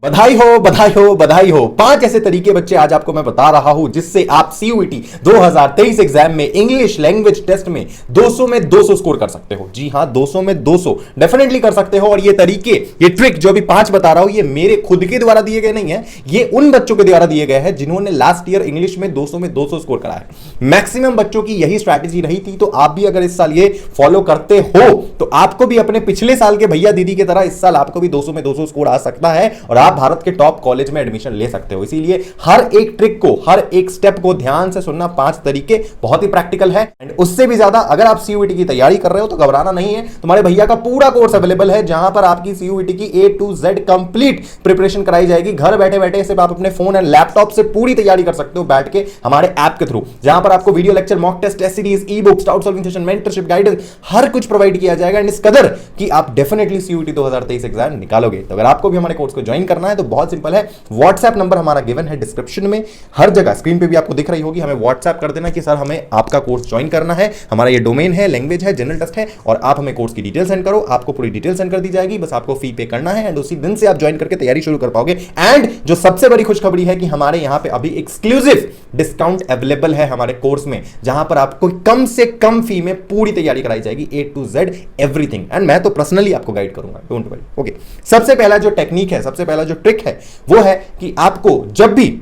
बधाई हो बधाई हो बधाई हो। 5 ऐसे तरीके बच्चे आज आपको मैं बता रहा हूं जिससे आप सीयूईटी 2023 एग्जाम में इंग्लिश लैंग्वेज टेस्ट में 200 में 200 स्कोर कर सकते हो। जी हां, 200 में 200 डेफिनेटली कर सकते हो। और ये तरीके, ये ट्रिक जो अभी 5 बता रहा हूं, ये मेरे खुद के द्वारा दिए गए नहीं है, ये उन बच्चों के द्वारा दिए गए हैं जिन्होंने लास्ट ईयर इंग्लिश में 200 में 200 स्कोर करा है। मैक्सिमम बच्चों की यही स्ट्रैटेजी रही थी, तो आप भी अगर इस साल ये फॉलो करते हो तो आपको भी अपने पिछले साल के भैया दीदी की तरह इस साल आपको भी 200 में 200 स्कोर आ सकता है और आप भारत के टॉप कॉलेज में एडमिशन ले सकते हो। इसीलिए हर एक ट्रिक को, हर एक स्टेप को ध्यान से सुनना। 5 तरीके बहुत ही प्रैक्टिकल है। एंड उससे भी ज्यादा अगर आप सीयूईटी की तैयारी कर रहे हो तो घबराना नहीं है। तुम्हारे भैया का पूरा कोर्स अवेलेबल है जहां पर आपकी सीयूईटी की A to Z complete preparation कराई जाएगी। घर बैठे बैठे सिर्फ आप अपने फोन एंड लैपटॉप से पूरी तैयारी कर सकते हो बैठ के हमारे ऐप के थ्रू, जहां पर आपको video lecture, mock test, test series, e books, doubt solving session, mentorship, guidance, हर कुछ प्रोवाइड किया जाएगा। एंड इस कदर कि आप डेफिनेटली सीयूईटी 2023 एग्जाम निकालोगे। तो अगर आपको भी हमारे कोर्स को ज्वाइन करना है तो बहुत सिंपल है। व्हाट्सएप नंबर हमारा गिवन है डिस्क्रिप्शन में, हर जगह स्क्रीन पे भी आपको दिख रही होगी। हमें व्हाट्सएप कर देना कि सर हमें आपका कोर्स ज्वाइन करना है, हमारा ये डोमेन है, लैंग्वेज है, जनरल टेस्ट है, और आप हमें कोर्स की डिटेल सेंड करो। आपको पूरी डिटेल सेंड कर दी जाएगी, बस आपको फी पे करना है एंड उसी दिन से आप ज्वाइन करके तैयारी शुरू कर पाओगे। एंड जो सबसे बड़ी खुशखबरी है कि हमारे यहां पे अभी एक्सक्लूसिव डिस्काउंट अवेलेबल है हमारे कोर्स में, जहां पर आपको कम से कम फी में पूरी तैयारी कराई जाएगी, A to Z everything. And मैं तो पर्सनली आपको गाइड करूंगा, डोंट वरी। ओके, सबसे पहला जो टेक्निक है, सबसे पहला जो ट्रिक है वो है कि आपको जब भी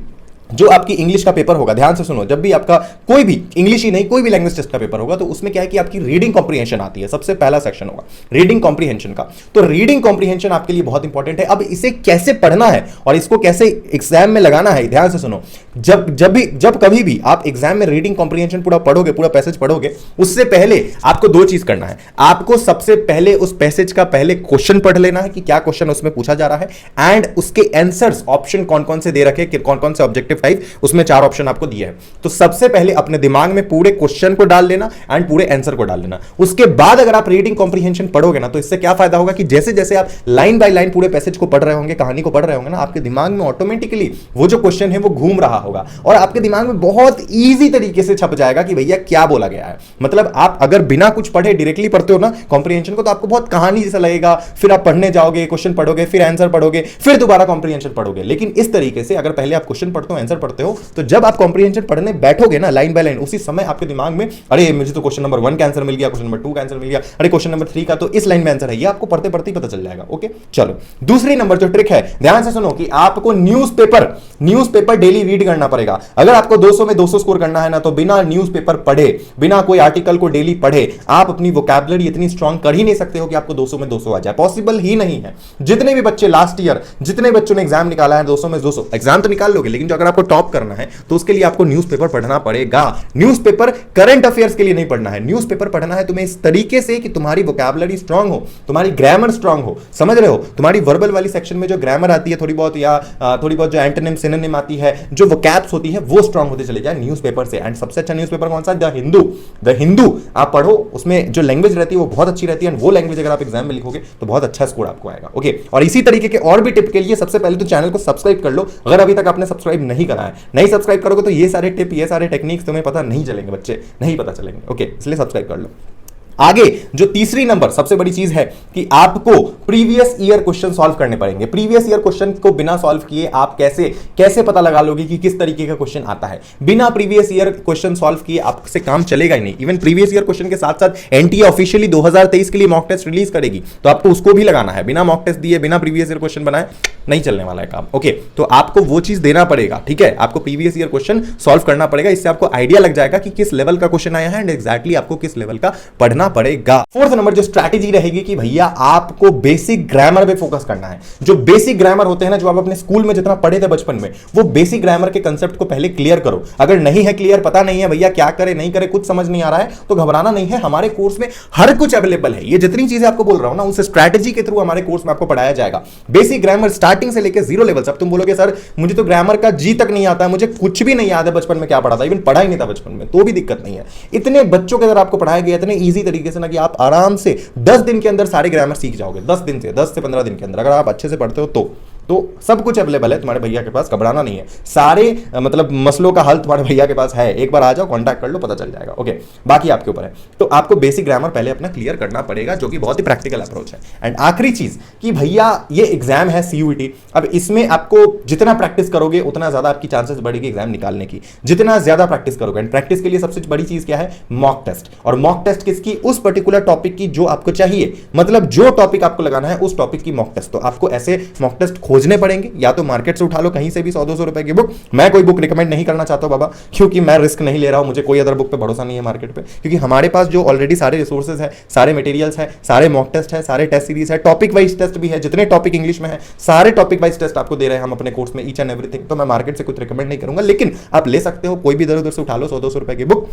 जो आपकी इंग्लिश का पेपर होगा, ध्यान से सुनो, जब भी आपका कोई भी इंग्लिश ही नहीं कोई भी लैंग्वेज टेस्ट का पेपर होगा तो उसमें क्या है कि आपकी रीडिंग कॉम्प्रिहेंशन आती है। सबसे पहला सेक्शन होगा रीडिंग कॉम्प्रिहेंशन का। तो रीडिंग कॉम्प्रिहेंशन आपके लिए बहुत इंपॉर्टेंट है। अब इसे कैसे पढ़ना है और इसको कैसे एग्जाम में लगाना है, ध्यान से सुनो। जब कभी भी आप एग्जाम में रीडिंग कॉम्प्रिहेंशन पूरा पढ़ोगे, पूरा पैसेज पढ़ोगे, उससे पहले आपको 2 चीज करना है। आपको सबसे पहले उस पैसेज का पहले क्वेश्चन पढ़ लेना है कि क्या क्वेश्चन उसमें पूछा जा रहा है, एंड उसके आंसर्स ऑप्शन कौन कौन से दे रखे, कौन कौन से ऑब्जेक्टिव 5 उसमें 4 ऑप्शन आपको दिए हैं। तो सबसे पहले अपने दिमाग में पूरे क्वेश्चन को डाल लेना एंड पूरे आंसर को डाल लेना। उसके बाद अगर आप रीडिंग कॉम्प्रिहेंशन पढ़ोगे ना तो इससे क्या फायदा होगा कि जैसे जैसे आप लाइन बाय लाइन पूरे पैसेज को पढ़ रहे होंगे, कहानी को पढ़ रहे होंगे ना, आपके दिमाग में ऑटोमेटिकली वो जो क्वेश्चन है वो घूम रहा होगा और आपके दिमाग में बहुत ईजी तरीके से छप जाएगा कि भैया क्या बोला गया है। मतलब आप अगर बिना कुछ पढ़े डायरेक्टली पढ़ते हो ना कॉम्प्रिहेंशन को, तो आपको बहुत कहानी जैसा लगेगा। फिर आप पढ़ने जाओगे, क्वेश्चन पढ़ोगे, फिर आंसर पढ़ोगे, फिर दोबारा कॉम्प्रिहेंशन पढ़ोगे। लेकिन इस तरीके से अगर पहले आप क्वेश्चन पढ़ते हो, आंसर पढ़ते हो, तो जब आप कॉम्प्रिहेंशन पढ़ने बैठोगे ना लाइन बाय लाइन, उसी समय आपके दिमाग में अरे मुझे तो क्वेश्चन नंबर 1 का आंसर मिल गया, क्वेश्चन नंबर 2 का आंसर मिल गया, अरे क्वेश्चन नंबर 3 का तो इस लाइन में आंसर है, ये आपको पढ़ते पढ़ते ही पता चल जाएगा। ओके, चलो दूसरी नंबर जो ट्रिक है, ध्यान से सुनो, कि आपको न्यूज़पेपर डेली रीड करना पड़ेगा। अगर आपको 200 में 200 स्कोर करना है ना, तो बिना न्यूज़पेपर पढ़े, बिना कोई आर्टिकल को डेली पढ़े आप अपनी वोकैबुलरी इतनी स्ट्रांग कर ही नहीं सकते हो कि आपको 200 में 200 आ जाए। पॉसिबल ही नहीं है। जितने भी बच्चे लास्ट ईयर, जितने बच्चों ने एग्जाम निकाला है 200 में 200, एग्जाम तो निकाल लोगे, लेकिन जो अगर आपको टॉप करना है तो उसके लिए आपको न्यूज़पेपर पढ़ना पड़ेगा। न्यूज़पेपर करंट अफेयर्स के लिए नहीं पढ़ना है, न्यूज़पेपर पढ़ना है तुम्हें इस तरीके से कि तुम्हारी वोकैबुलरी स्ट्रांग हो, तुम्हारी ग्रामर स्ट्रांग हो, समझ रहे हो, तुम्हारी वर्बल वाली सेक्शन में जो ग्रामर आती है थोड़ी बहुत, या थोड़ी बहुत जो एंटोनिम सिनोनिम आती है, जो वोकैब्स होती है, वो स्ट्रांग होते चले जाए न्यूज़पेपर से। एंड सबसे अच्छा न्यूज़पेपर कौन सा? द हिंदू आप पढ़ो, उसमें जो लैंग्वेज रहती है वो बहुत अच्छी रहती है, एंड वो लैंग्वेज अगर आप एग्जाम में लिखोगे तो बहुत अच्छा स्कोर आपको आएगा। ओके, और इसी तरीके के और भी टिप के लिए सबसे पहले तो चैनल को सब्सक्राइब कर लो, अगर अभी तक आपने सब्सक्राइब नहीं करा है। नहीं सब्सक्राइब करोगे तो ये सारे टिप, ये सारे टेक्निक्स तुम्हें पता नहीं चलेंगे बच्चे, नहीं पता चलेंगे। ओके, इसलिए सब्सक्राइब कर लो। आगे जो तीसरी नंबर सबसे बड़ी चीज है कि आपको प्रीवियस ईयर क्वेश्चन सॉल्व करने पड़ेंगे। प्रीवियस ईयर क्वेश्चन को बिना सॉल्व किए आप कैसे पता लगा लोगे कि किस तरीके का क्वेश्चन आता है। बिना प्रीवियस ईयर क्वेश्चन सॉल्व किए आपसे काम चलेगा ही नहीं। इवन प्रीवियस ईयर क्वेश्चन के साथ साथ एनटीए ऑफिशियली 2023 के लिए मॉक टेस्ट रिलीज करेगी, तो आपको उसको भी लगाना है। बिना मॉक टेस्ट दिए, बिना प्रीवियस ईयर क्वेश्चन बनाए नहीं चलने वाला है काम। ओके, तो आपको वो चीज देना पड़ेगा, ठीक है, आपको प्रीवियस ईयर क्वेश्चन सॉल्व करना पड़ेगा। इससे आपको आइडिया लग जाएगा कि किस लेवल का क्वेश्चन आया है एंड एग्जैक्टली आपको किस लेवल का पढ़ना पड़ेगा। फोर्थ नंबर जो स्ट्रैटेजी रहेगी कि भैया आपको बेसिक ग्रामर पे फोकस करना है। जो बेसिक ग्रामर होते हैं ना, जो आप अपने स्कूल में जितना पढ़े थे बचपन में, वो बेसिक ग्रामर के कंसेप्ट को पहले क्लियर करो। अगर नहीं है क्लियर, पता नहीं है भैया क्या करे नहीं करे, कुछ समझ नहीं आ रहा है, तो घबराना नहीं है। हमारे कोर्स में हर कुछ अवेलेबल है। ये जितनी चीजें आपको बोल रहा हूं ना, उस स्ट्रैटेजी के थ्रू हमारे कोर्स में आपको पढ़ाया जाएगा। बेसिक ग्रामर स्टार्टिंग से लेकर 0 लेवल। अब तुम बोलोगे सर मुझे तो ग्रामर का जी तक नहीं आता है, मुझे कुछ भी नहीं याद है बचपन में क्या पढ़ा था, इवन पढ़ा ही नहीं था बचपन में, तो भी दिक्कत नहीं है। इतने बच्चों के अंदर आपको पढ़ाया गया इतने ईजी तरीके से ना कि आप आराम से 10 दिन के अंदर सारे ग्रामर सीख जाओगे। 10 दिन से 10 से 15 दिन के अंदर अगर आप अच्छे से पढ़ते हो तो तो सब कुछ अवेलेबल है तुम्हारे भैया के पास, घबराना नहीं है। सारे मतलब मसलों का हल तुम्हारे भैया के पास है, एक बार आ जाओ, कांटेक्ट कर लो, पता चल जाएगा। ओके, बाकी आपके ऊपर है। तो आपको बेसिक ग्रामर पहले अपना क्लियर करना पड़ेगा, जो कि बहुत ही प्रैक्टिकल अप्रोच है। एंड आखिरी चीज कि भैया ये एग्जाम है सीयूईटी, अब इसमें आपको जितना प्रैक्टिस करोगे उतना ज्यादा आपकी चांसेस बढ़ेगी एग्जाम निकालने की, जितना ज्यादा प्रैक्टिस करोगे। एंड प्रैक्टिस के लिए सबसे बड़ी चीज क्या है? Mock test. और मॉक टेस्ट किसकी? उस पर्टिकुलर टॉपिक की जो आपको चाहिए, मतलब जो टॉपिक आपको लगाना है उस टॉपिक की मॉक टेस्ट। तो आपको ऐसे मॉक टेस्ट खोजने पड़ेंगे, या तो मार्केट से उठा लो कहीं से भी 100-200 रुपए की बुक। मैं कोई बुक रिकमेंड नहीं करना चाहता बाबा, क्योंकि मैं रिस्क नहीं ले रहा हूं, मुझे कोई अदर बुक पे भरोसा नहीं है मार्केट पे, क्योंकि हमारे पास जो ऑलरेडी सारे रिसोर्सेज है, सारे मटेरियल्स है, सारे मॉक टेस्ट है, सारे टेस्ट सीरीज है, टॉपिक वाइज टेस्ट भी है, जितने टॉपिक इंग्लिश में है सारे टॉपिक वाइज टेस्ट आपको दे रहे हैं हम अपने कोर्स में, ईच एंड एवरीथिंग। तो मैं मार्केट से कुछ रिकमेंड नहीं करूंगा, लेकिन आप ले सकते हो, कोई भी इधर उधर से उठा लो 100-200 रुपए की बुक,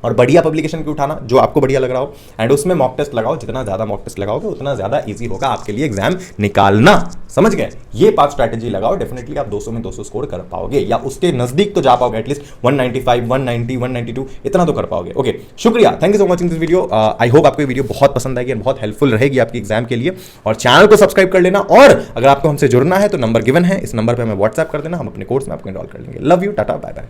और बढ़िया पब्लिकेशन की उठाना जो आपको बढ़िया लग रहा हो, एंड उसमें मॉक टेस्ट लगाओ। जितना ज्यादा मॉक टेस्ट लगाओगे उतना ज्यादा इजी होगा आपके लिए एग्जाम निकालना। समझ गए? ये 5 स्ट्रैटेजी लगाओ, डेफिनेटली आप 200 में 200 स्कोर कर पाओगे, या उसके नजदीक तो जा पाओगे, एटलीस्ट 195, 190, 192 इतना तो कर पाओगे। ओके, शुक्रिया, thank you so much in this video. I hope आपको ये वीडियो बहुत पसंद आएगी और बहुत हेल्पफुल रहेगी आपकी एग्जाम के लिए। और चैनल को सब्सक्राइब कर लेना, और अगर आपको हमसे जुड़ना है तो नंबर गिवन है, इस नंबर पर हमें व्हाट्सएप कर देना, हम अपने कोर्स में आपको एनरोल कर लेंगे। Love you, tata, bye bye.